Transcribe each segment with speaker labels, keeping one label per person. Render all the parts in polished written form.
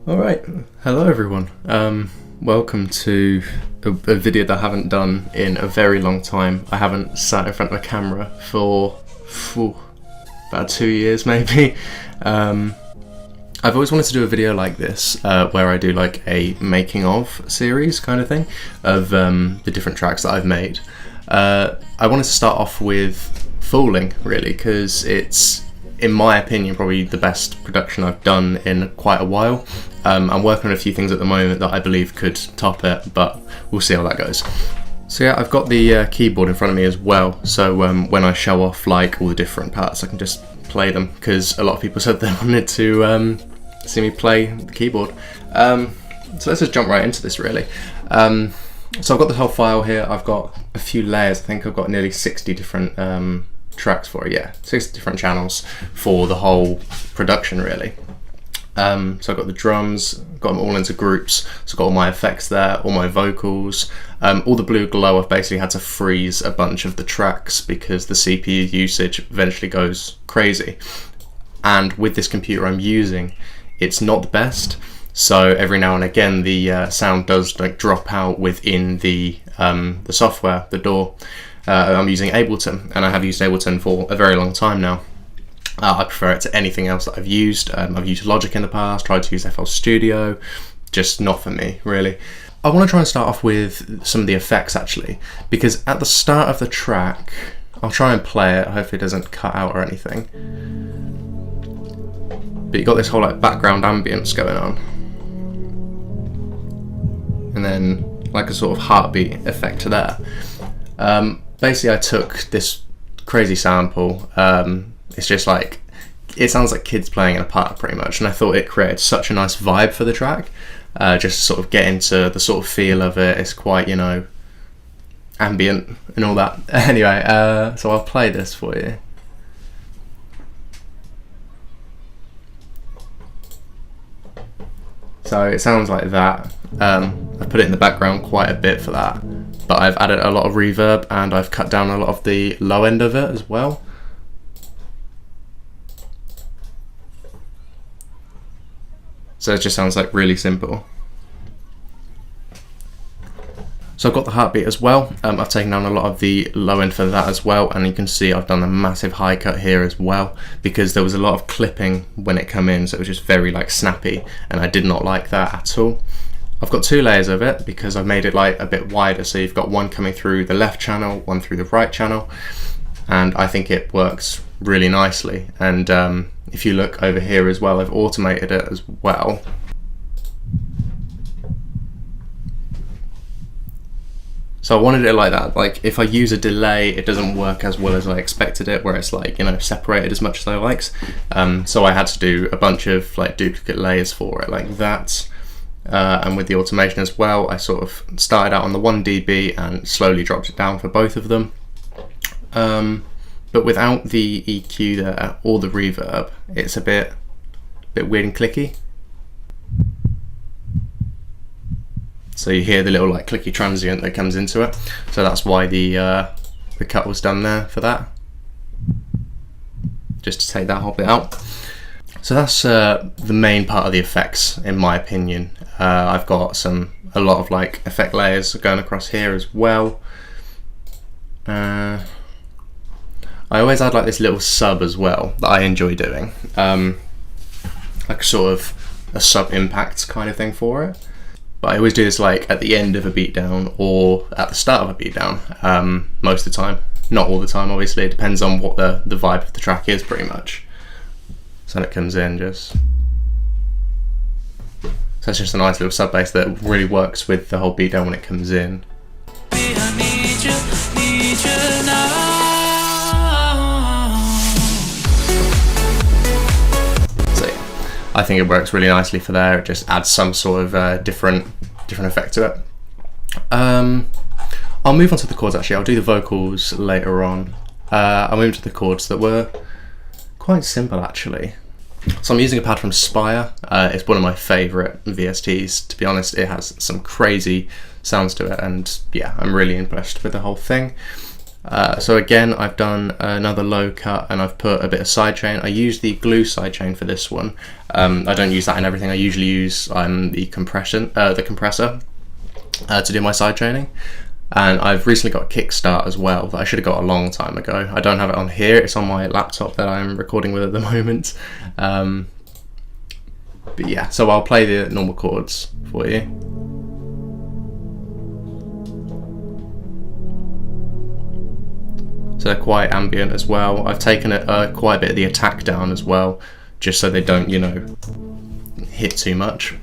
Speaker 1: Alright, hello everyone. Welcome to a video that I haven't done in a very long time. I haven't sat in front of a camera for about 2 years maybe. I've always wanted to do a video like this where I do like a making of series kind of thing of the different tracks that I've made. I wanted to start off with Fooling really because it's, in my opinion, probably the best production I've done in quite a while. I'm working on a few things at the moment that I believe could top it, but we'll see how that goes. So yeah, I've got the keyboard in front of me as well, so when I show off like all the different parts I can just play them, because a lot of people said they wanted to see me play the keyboard. So let's just jump right into this really. So I've got the whole file here. I've got a few layers. I think I've got nearly 60 different tracks for it, yeah, 60 different channels for the whole production really. So I've got the drums, got them all into groups, so I've got all my effects there, all my vocals, all the blue glow. I've basically had to freeze a bunch of the tracks because the CPU usage eventually goes crazy, and with this computer I'm using, it's not the best, so every now and again the sound does like drop out within the software, the DAW. I'm using Ableton, and I have used Ableton for a very long time now. I prefer it to anything else that I've used. I've used Logic in the past, tried to use FL Studio, just not for me really. I want to try and start off with some of the effects actually, because at the start of the track, I'll try and play it, hopefully it doesn't cut out or anything, but you got this whole like background ambience going on, and then like a sort of heartbeat effect to there. Basically I took this crazy sample, it's just like, it sounds like kids playing in a park pretty much, and I thought it created such a nice vibe for the track, just to sort of get into the sort of feel of it. It's quite, you know, ambient and all that. Anyway, so I'll play this for you. So it sounds like that. I put it in the background quite a bit for that, but I've added a lot of reverb and I've cut down a lot of the low end of it as well. So it just sounds like really simple. So I've got the heartbeat as well. I've taken down a lot of the low end for that as well, and you can see I've done a massive high cut here as well because there was a lot of clipping when it came in, so it was just very like snappy, and I did not like that at all. I've got two layers of it because I've made it like a bit wider, so you've got one coming through the left channel, one through the right channel, and I think it works really nicely. And if you look over here as well, I've automated it as well. So I wanted it like that, like if I use a delay it doesn't work as well as I expected it, where it's like, you know, separated as much as I liked. So I had to do a bunch of like duplicate layers for it like that. And with the automation as well, I sort of started out on the 1 dB and slowly dropped it down for both of them. But without the EQ there or the reverb, it's a bit weird and clicky. So you hear the little like clicky transient that comes into it. So that's why the cut was done there for that, just to take that whole bit out. So that's the main part of the effects in my opinion. I've got a lot of like effect layers going across here as well. I always add like this little sub as well that I enjoy doing, like sort of a sub impact kind of thing for it. But I always do this like at the end of a beatdown or at the start of a beatdown, most of the time. Not all the time obviously, it depends on what the vibe of the track is pretty much. So it comes in just... So it's just a nice little sub bass that really works with the whole beatdown when it comes in. I think it works really nicely for there. It just adds some sort of different effect to it. I'll move on to the chords actually. I'll do the vocals later on. I'll move to the chords that were quite simple actually. So I'm using a pad from Spire. It's one of my favourite VSTs, to be honest. It has some crazy sounds to it, and yeah, I'm really impressed with the whole thing. So again, I've done another low cut and I've put a bit of sidechain. I use the glue sidechain for this one. I don't use that in everything. I usually use the compressor to do my sidechaining. And I've recently got a kickstart as well that I should have got a long time ago. I don't have it on here, it's on my laptop that I'm recording with at the moment. But yeah, so I'll play the normal chords for you. So they're quite ambient as well. I've taken it quite a bit of the attack down as well, just so they don't, you know, hit too much.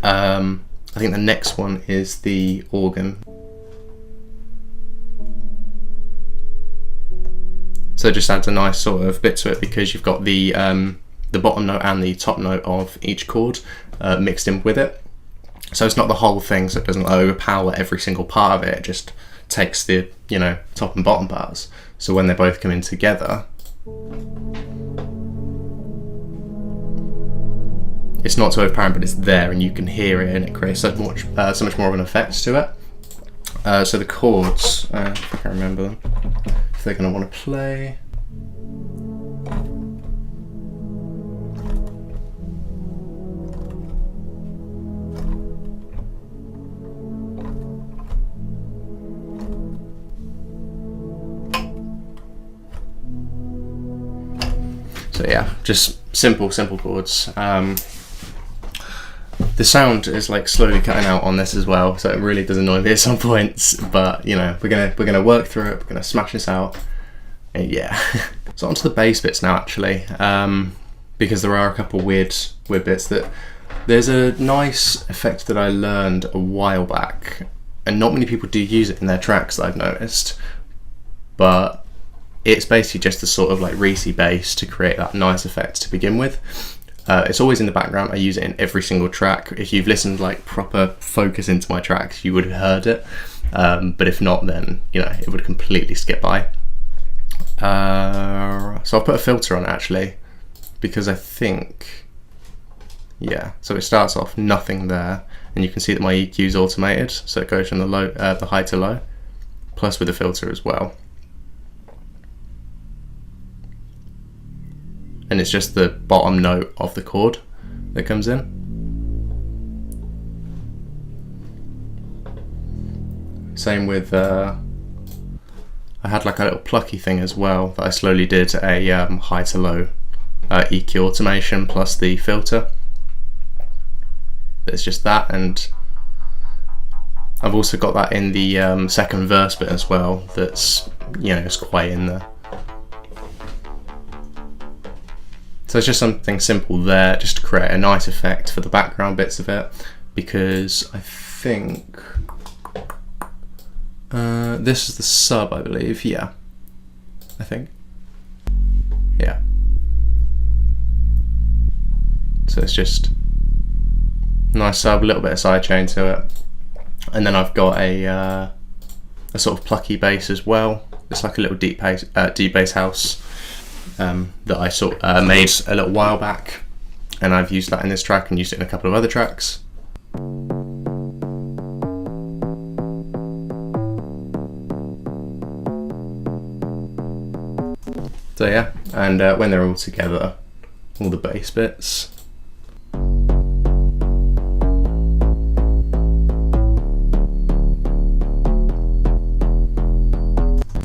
Speaker 1: I think the next one is the organ. So it just adds a nice sort of bit to it because you've got the bottom note and the top note of each chord mixed in with it. So it's not the whole thing, so it doesn't overpower every single part of it. It just takes the, you know, top and bottom parts. So when they both come in together, it's not so apparent, but it's there and you can hear it, and it creates so much more of an effect to it. So the chords, if I can remember them, if they're going to want to play. So yeah, just simple chords. The sound is like slowly cutting out on this as well, so it really does annoy me at some points. But you know, we're gonna work through it. We're gonna smash this out. And yeah. So onto the bass bits now, actually, because there are a couple weird bits that. There's a nice effect that I learned a while back, and not many people do use it in their tracks that I've noticed. But it's basically just a sort of like Reese bass to create that nice effect to begin with. It's always in the background. I use it in every single track. If you've listened like proper focus into my tracks, you would have heard it. But if not, then you know it would completely skip by. So I'll put a filter on it actually, because I think, yeah. So it starts off nothing there, and you can see that my EQ is automated, so it goes from the high to low, plus with the filter as well. And it's just the bottom note of the chord that comes in. Same with, I had like a little plucky thing as well that I slowly did a high to low EQ automation plus the filter. But it's just that, and I've also got that in the second verse bit as well. That's, you know, it's quite in there. So it's just something simple there, just to create a nice effect for the background bits of it, because I think this is the sub, I believe. Yeah, I think. Yeah. So it's just nice sub, a little bit of sidechain to it, and then I've got a sort of plucky bass as well. It's like a little deep bass house. That I made a little while back, and I've used that in this track and used it in a couple of other tracks. So yeah, and when they're all together, all the bass bits.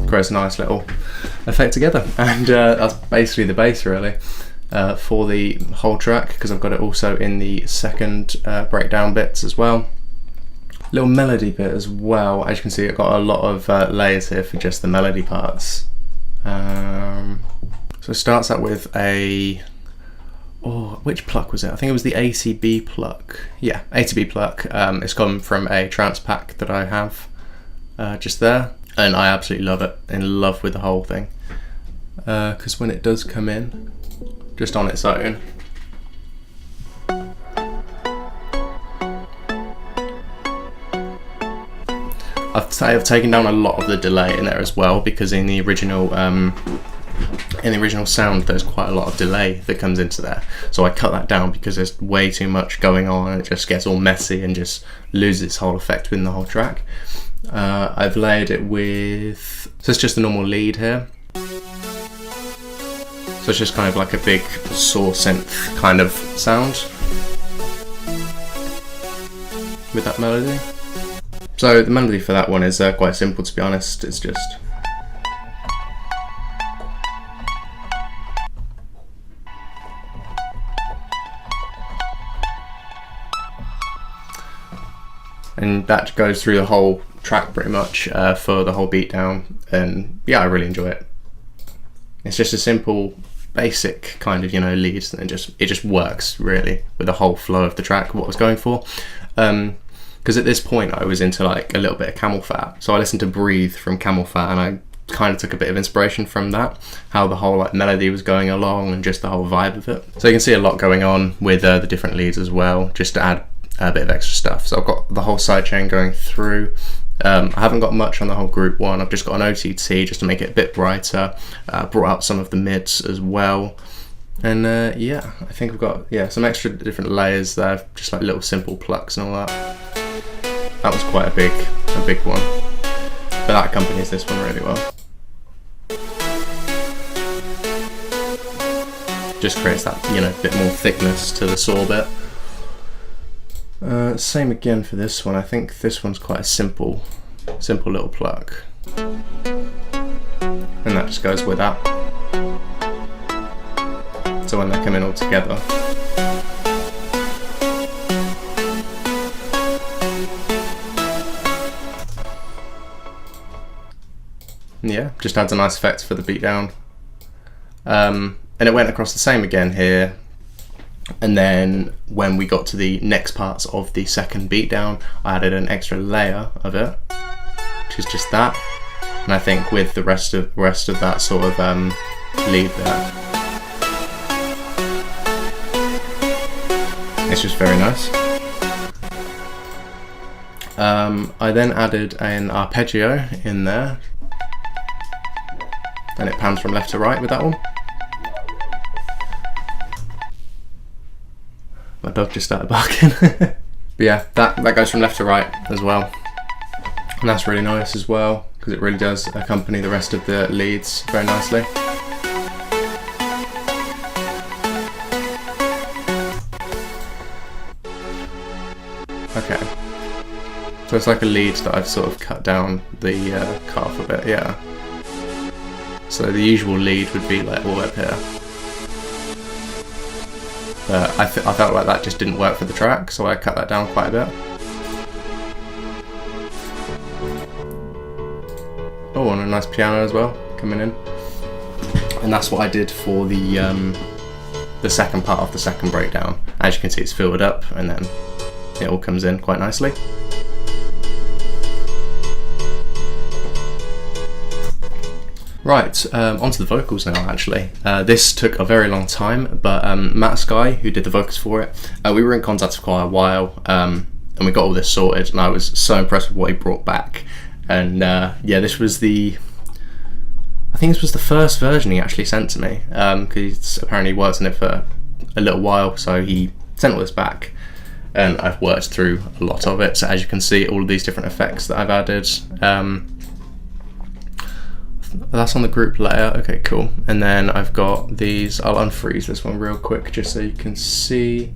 Speaker 1: Creates a nice little effect together, and that's basically the bass really for the whole track, because I've got it also in the second breakdown bits as well. Little melody bit as well. As you can see, I've got a lot of layers here for just the melody parts. So it starts out with a, which pluck was it? I think it was the ACB pluck. Yeah, ACB pluck. It's come from a trance pack that I have just there. And I absolutely love it, in love with the whole thing. Because when it does come in, just on its own, I've taken down a lot of the delay in there as well, because in the original sound there's quite a lot of delay that comes into there. So I cut that down because there's way too much going on, and it just gets all messy and just loses its whole effect within the whole track. I've layered it with, so it's just a normal lead here. So it's just kind of like a big saw synth kind of sound with that melody. So the melody for that one is quite simple, to be honest. It's just and that goes through the whole track pretty much for the whole beat down, and yeah, I really enjoy it. It's just a simple, basic kind of, you know, lead, and it just works really with the whole flow of the track, what I was going for. Because at this point I was into like a little bit of Camel Fat, so I listened to Breathe from Camel Fat, and I kind of took a bit of inspiration from that, how the whole like melody was going along and just the whole vibe of it. So you can see a lot going on with the different leads as well, just to add a bit of extra stuff. So I've got the whole sidechain going through. I haven't got much on the whole group one. I've just got an OTT just to make it a bit brighter. Brought out some of the mids as well, and yeah, I think I've got some extra different layers there, just like little simple plucks and all that. That was quite a big one, but that accompanies this one really well. Just creates that, you know, bit more thickness to the saw bit. Same again for this one. I think this one's quite a simple little pluck, and that just goes with that. So when they come in all together, yeah, just adds a nice effect for the beat down. And it went across the same again here. And then when we got to the next parts of the second beat down, I added an extra layer of it, which is just that. And I think with the rest of that sort of lead there, it's just very nice. I then added an arpeggio in there, and it pans from left to right with that one. My dog just started barking. But yeah, that goes from left to right as well, and that's really nice as well, because it really does accompany the rest of the leads very nicely. Okay, so it's like a lead that I've sort of cut down the calf a bit, yeah. So the usual lead would be like all the way up here. But I felt like that just didn't work for the track, so I cut that down quite a bit. Oh, and a nice piano as well coming in. And that's what I did for the second part of the second breakdown. As you can see, it's filled up, and then it all comes in quite nicely. Right, onto the vocals now actually. This took a very long time, but Matt Sky, who did the vocals for it, we were in contact for quite a while, and we got all this sorted, and I was so impressed with what he brought back. And yeah, this was I think this was the first version he actually sent to me, because he's apparently worked on it for a little while, so he sent all this back, and I've worked through a lot of it. So as you can see, all of these different effects that I've added. That's on the group layer. Okay, cool. And then I've got these. I'll unfreeze this one real quick just so you can see.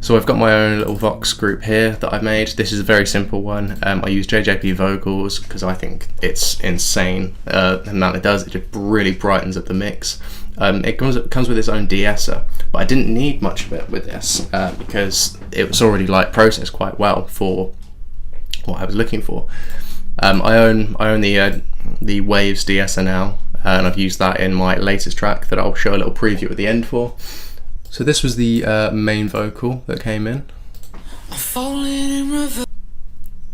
Speaker 1: So I've got my own little Vox group here that I've made. This is a very simple one. I use JJP vocals because I think it's insane. The amount it does, it just really brightens up the mix. It comes with its own de-esser, but I didn't need much of it with this because it was already like processed quite well for what I was looking for. I own the Waves de-esser now, and I've used that in my latest track that I'll show a little preview at the end for. So this was the main vocal that came in. I'm falling in reverse,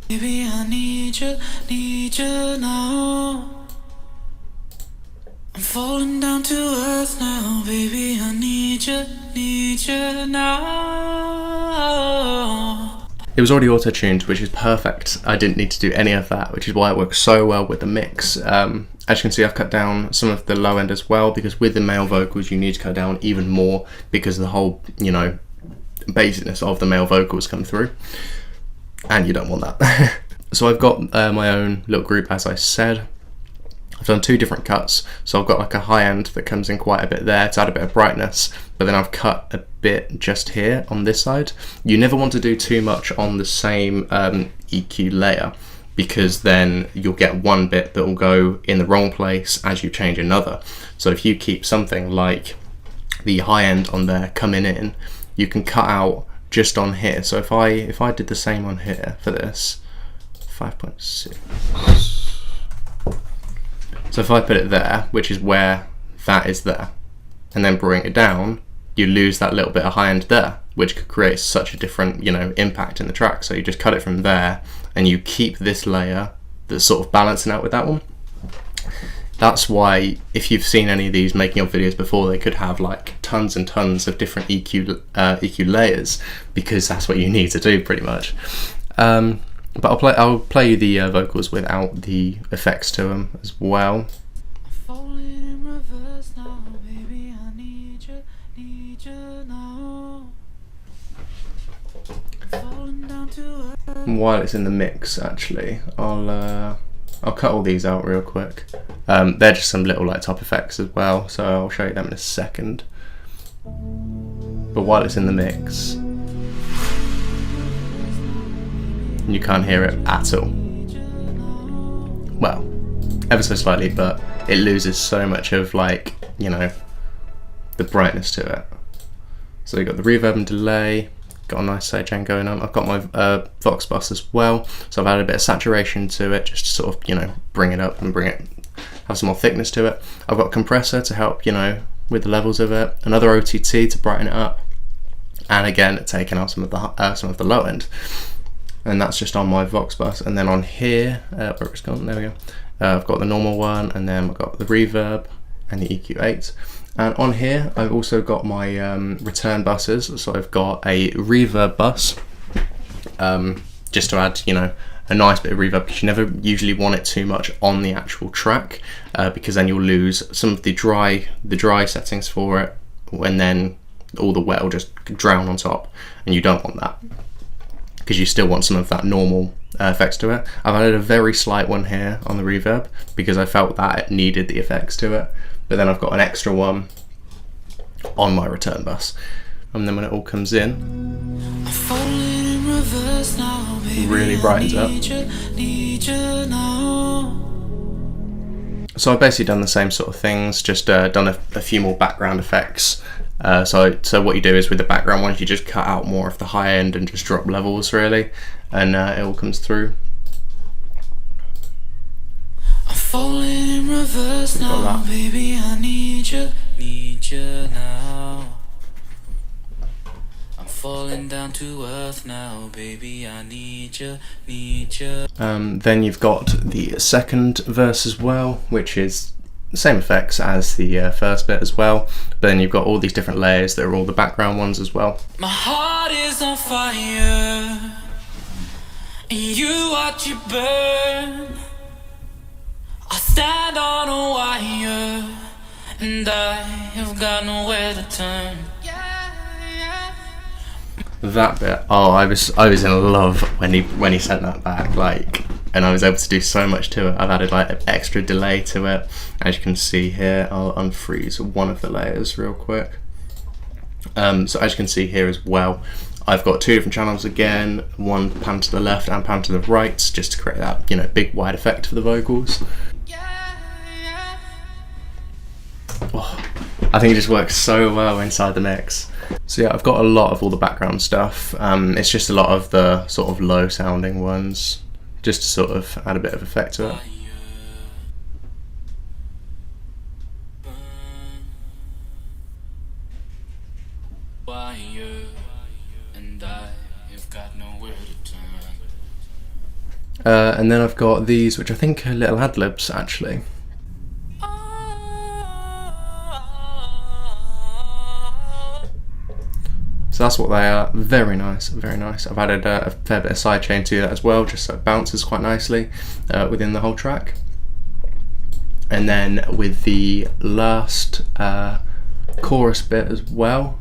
Speaker 1: baby, I need you now. I'm falling down to earth now, baby, I need you now. It was already auto-tuned, which is perfect. I didn't need to do any of that, which is why it works so well with the mix. As you can see, I've cut down some of the low end as well, because with the male vocals, you need to cut down even more because the whole, you know, basicness of the male vocals come through, and you don't want that. So I've got my own little group, as I said. I've done 2 different cuts, so I've got like a high end that comes in quite a bit there to add a bit of brightness, but then I've cut a bit just here on this side. You never want to do too much on the same EQ layer, because then you'll get one bit that will go in the wrong place as you change another. So if you keep something like the high end on there coming in, you can cut out just on here. So if I did the same on here for this 5.6, so if I put it there, which is where that is there, and then bring it down, you lose that little bit of high end there, which could create such a different, you know, impact in the track. So you just cut it from there and you keep this layer that's sort of balancing out with that one. That's why if you've seen any of these making of videos before, they could have like tons and tons of different EQ layers, because that's what you need to do pretty much. But I'll play you the vocals without the effects to them as well. And while it's in the mix, actually, I'll cut all these out real quick. They're just some little like top effects as well, so I'll show you them in a second. But while it's in the mix, you can't hear it at all. Well, ever so slightly, but it loses so much of, like, you know, the brightness to it. So you've got the reverb and delay, got a nice sidechain going on. I've got my Vox bus as well, so I've added a bit of saturation to it just to sort of, you know, bring it up and have some more thickness to it. I've got a compressor to help, you know, with the levels of it, another OTT to brighten it up, and again taking out some of the low end. And that's just on my Vox bus. And then on here, where it's gone, there we go. I've got the normal one, and then I've got the reverb and the EQ8. And on here, I've also got my return buses. So I've got a reverb bus, just to add, you know, a nice bit of reverb, because you never usually want it too much on the actual track, because then you'll lose some of the dry settings for it, and then all the wet will just drown on top, and you don't want that, because you still want some of that normal effects to it. I've added a very slight one here on the reverb because I felt that it needed the effects to it, but then I've got an extra one on my return bus, and then when it all comes in, it really brightens up. So I've basically done the same sort of things, just done a few more background effects. So what you do is with the background ones, you just cut out more of the high end and just drop levels really, and it all comes through.
Speaker 2: I'm falling in reverse now, baby, I need you now. I'm falling down to earth now, baby, I need you.
Speaker 1: Then you've got the second verse as well, which is the same effects as the first bit as well, but then you've got all these different layers that are all the background ones as well.
Speaker 2: My heart is on fire, and you watch it burn. I stand on a wire, and I have got nowhere to turn.
Speaker 1: That bit, oh, I was in love when he sent that back, like, and I was able to do so much to it. I've added like an extra delay to it, as you can see here. I'll unfreeze one of the layers real quick. So as you can see here as well, I've got 2 different channels again, one pan to the left and pan to the right, just to create that, you know, big wide effect for the vocals. Oh, I think it just works so well inside the mix. So yeah, I've got a lot of all the background stuff. It's just a lot of the sort of low sounding ones, just to sort of add a bit of effect to it. And then I've got these, which I think are little ad-libs actually. So that's what they are. Very nice, very nice. I've added a fair bit of sidechain to that as well, just so it bounces quite nicely within the whole track. And then with the last chorus bit as well.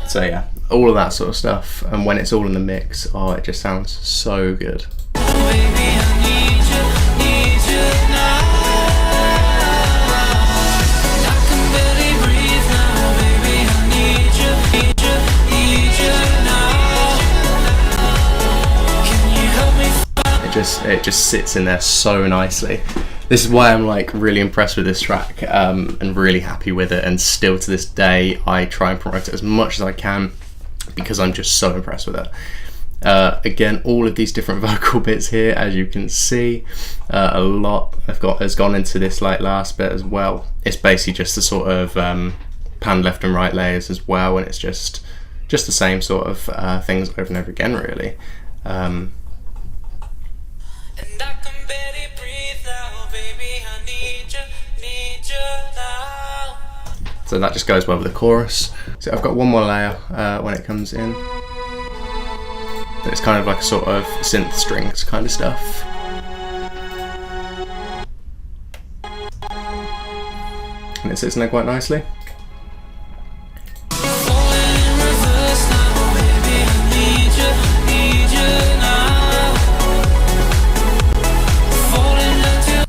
Speaker 1: So yeah, all of that sort of stuff, and when it's all in the mix, oh, it just sounds so good. It just sits in there so nicely. This is why I'm like really impressed with this track, and really happy with it, and still to this day I try and promote it as much as I can because I'm just so impressed with it. Again, all of these different vocal bits here, as you can see, a lot has gone into this like last bit as well. It's basically just the sort of pan left and right layers as well, and it's just the same sort of things over and over again, really.
Speaker 2: And I can barely breathe now, baby, I need you now.
Speaker 1: So that just goes well with the chorus. So I've got one more layer when it comes in. It's kind of like a sort of synth strings kind of stuff. And it sits in there quite nicely.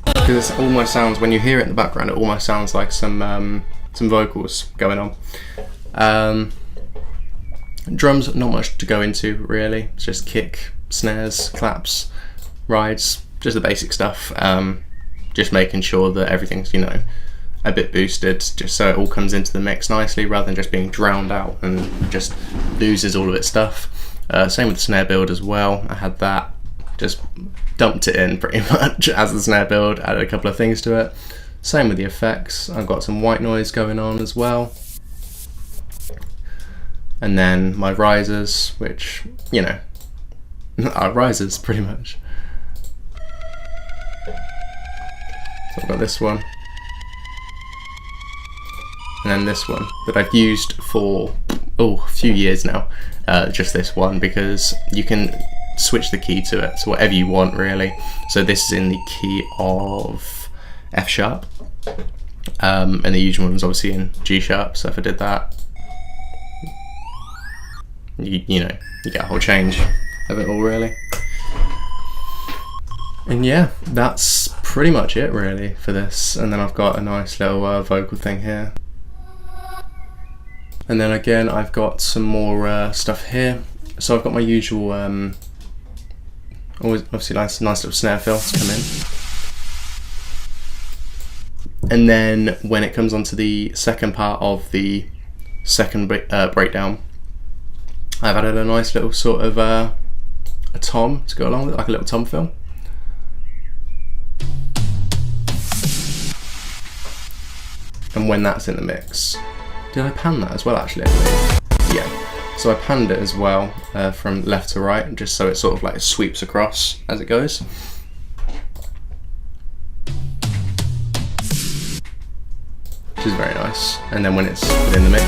Speaker 1: Because it almost sounds, when you hear it in the background, it almost sounds like some vocals going on. Drums, not much to go into really. It's just kick, snares, claps, rides, just the basic stuff. Just making sure that everything's, you know, a bit boosted, just so it all comes into the mix nicely, rather than just being drowned out and just loses all of its stuff. Same with the snare build as well. I had that, just dumped it in pretty much as the snare build, added a couple of things to it. Same with the effects. I've got some white noise going on as well. And then my risers, which, you know, are risers pretty much. So I've got this one. And then this one that I've used for, a few years now. Just this one, because you can switch the key to it to whatever you want really. So this is in the key of F sharp, and the usual one is obviously in G sharp. So if I did that, you know, you get a whole change of it all really. And yeah, that's pretty much it really for this. And then I've got a nice little vocal thing here. And then again, I've got some more stuff here. So I've got my usual, always obviously nice little snare fill to come in. And then when it comes onto the second part of the second breakdown, I've added a nice little sort of a tom to go along with it, like a little tom fill. And when that's in the mix, did I pan that as well actually? Yeah, so I panned it as well from left to right, just so it sort of like sweeps across as it goes. Which is very nice. And then when it's within the mix,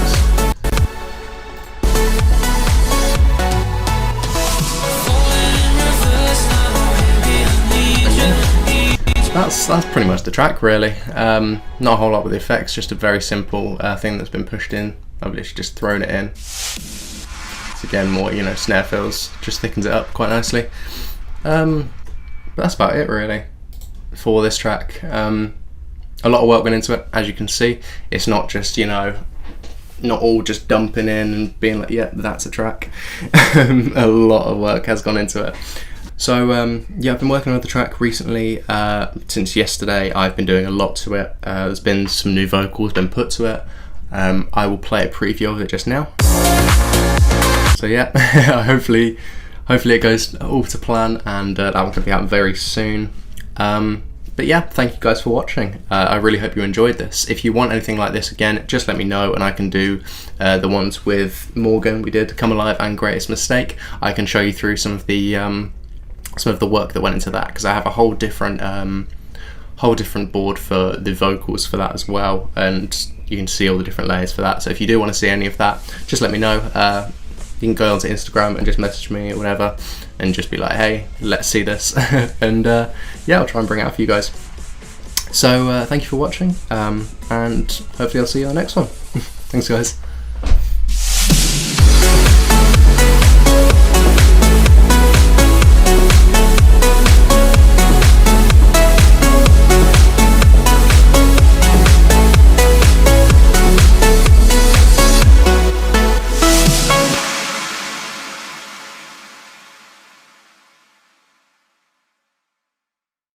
Speaker 1: that's pretty much the track really. Not a whole lot with the effects, just a very simple thing that's been pushed in. I've literally just thrown it in. It's again more, you know, snare fills, just thickens it up quite nicely. But that's about it really for this track. A lot of work went into it, as you can see. It's not just, you know, not all just dumping in and being like, yeah, that's a track. A lot of work has gone into it. So yeah, I've been working on the track recently. Since yesterday I've been doing a lot to it. There's been some new vocals been put to it. I will play a preview of it just now. So yeah, hopefully it goes all to plan, and that one can be out very soon. But yeah, thank you guys for watching. I really hope you enjoyed this. If you want anything like this again, just let me know and I can do the ones with Morgan we did, Come Alive and Greatest Mistake. I can show you through some of the work that went into that, because I have a whole different board for the vocals for that as well, and you can see all the different layers for that. So if you do want to see any of that, just let me know. You can go onto Instagram and just message me or whatever and just be like, hey, let's see this. And yeah, I'll try and bring it out for you guys. So thank you for watching, and hopefully I'll see you on the next one. Thanks guys.